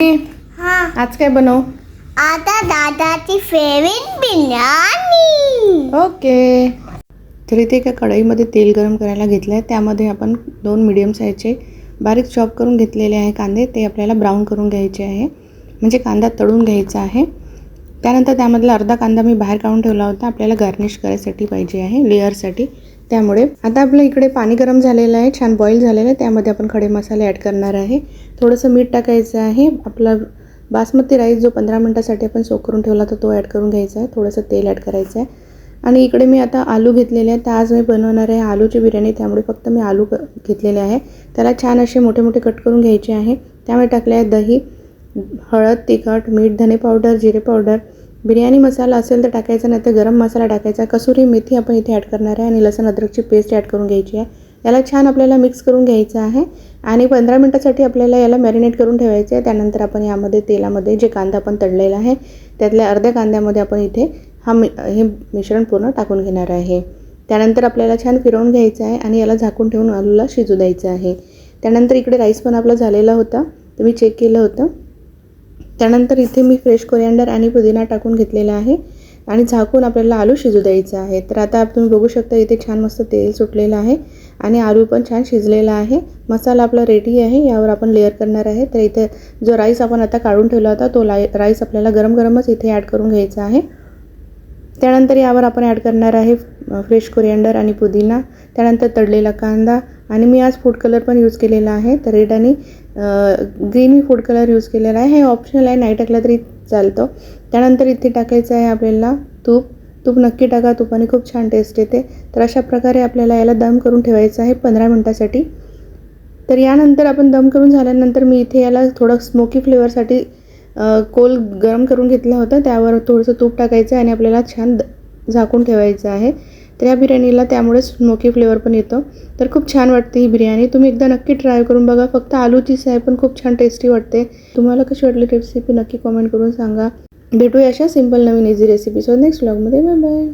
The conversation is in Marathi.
हाँ आज काय बनवू? आता दादाची फेवरेट बिर्याणी. ओके. तर इथे एका कढईमध्ये तेल गरम करायला घेतलं आहे. त्यामध्ये आपण 2 मीडियम साईजचे बारीक चॉप करून घेतलेले आहे कांदे. ते आपल्याला ब्राऊन करून घ्यायचे आहे, म्हणजे कांदा तळून घ्यायचा आहे. त्यानंतर त्यामधला अर्धा कांदा मी बाहेर काढून ठेवला होता, आपल्याला गार्निश करायसाठी पाहिजे आहे, लेअरसाठी. त्यामुळे आता आपलं इकडे पाणी गरम झालेलं आहे, छान बॉईल झालेलं आहे. त्यामध्ये आपण खडे मसाले ॲड करणार आहे. थोडंसं मीठ टाकायचं आहे. आपला बासमती राईस जो 15 मिनटासाठी आपण सोक करून ठेवला तर तो ॲड करून घ्यायचा आहे. थोडंसं तेल ॲड करायचं आहे. आणि इकडे मी आता आलू घेतलेले आहेत. तर आज मी बनवणार आहे आलूची बिर्याणी, त्यामुळे फक्त मी आलू घेतलेले आहे. त्याला छान असे मोठे मोठे कट करून घ्यायचे आहे. त्यामुळे टाकले आहे दही, हळद, तिखट, मीठ, धने पावडर, जिरे पावडर, बिर्याणी मसाला असेल तर टाकायचा, नाही तर गरम मसाला टाकायचा. कसुरी मेथी आपण इथे ॲड करणार आहे आणि लसूण अद्रकची पेस्ट ॲड करून घ्यायची आहे. याला छान आपल्याला मिक्स करून घ्यायचं आहे आणि 15 मिनटासाठी आपल्याला याला मॅरिनेट करून ठेवायचं आहे. त्यानंतर आपण यामध्ये तेलामध्ये जे कांदा आपण तळलेला आहे त्यातल्या अर्ध्या कांद्यामध्ये आपण इथे हे मिश्रण पूर्ण टाकून घेणार आहे. त्यानंतर आपल्याला छान फिरवून घ्यायचं आहे आणि याला झाकून ठेवून आलूला शिजू द्यायचं आहे. त्यानंतर इकडे राईस पण आपला झालेला होता, तर मी चेक केलं होतं. त्यानंतर इथे मी फ्रेश कोरिअँडर आणि पुदिना टाकून घेतलेला आहे आणि झाकून आपल्याला आलू शिजू द्यायचं आहे. तर आता तुम्ही बघू शकता इथे छान मस्त तेल सुटलेलं आहे आणि आलू पण छान शिजलेला आहे. मसाला आपला रेडी आहे. यावर आपण लेअर करणार आहे. तर इथे जो राईस आपण आता काढून ठेवला होता तो राईस आपल्याला गरम गरमच इथे ॲड करून घ्यायचा आहे. त्यानंतर यावर आपण ॲड करणार आहे फ्रेश कोरिअँडर आणि पुदिना, त्यानंतर तळलेला कांदा आणि मी आज फूड कलर पण यूज केलेला आहे. तर रेड आणि ग्रीन फूड कलर यूज केलेला आहे. हे ऑप्शनल आहे, नाही टाकला तरी चालतं. त्यानंतर इथे टाकायचं आहे आपल्याला तूप नक्की टाका, तुपाने खूप छान टेस्ट येते. तर अशा प्रकारे आपल्याला याला दम करून ठेवायचं आहे 15 मिनटासाठी. तर यानंतर आपण दम करून झाल्यानंतर मी इथे याला थोडं स्मोकी फ्लेवरसाठी कोल गरम करून घेतला होता, त्यावर थोडंसं तूप टाकायचं आहे आणि आपल्याला छान झाकून ठेवायचं आहे. तर या बिर्याणीला त्यामुळे स्मोकी फ्लेवर पण येतो. तर खूप छान वाटते ही बिर्याणी. तुम्ही एकदा नक्की ट्राय करून बघा. फक्त आलूचीच आहे पण खूप छान टेस्टी वाटते. तुम्हाला कशी वाटली रेसिपी नक्की कमेंट करून सांगा. भेटूया अशा सिंपल नवीन इझी रेसिपी. सो नेक्स्ट व्लॉगमध्ये बाय बाय.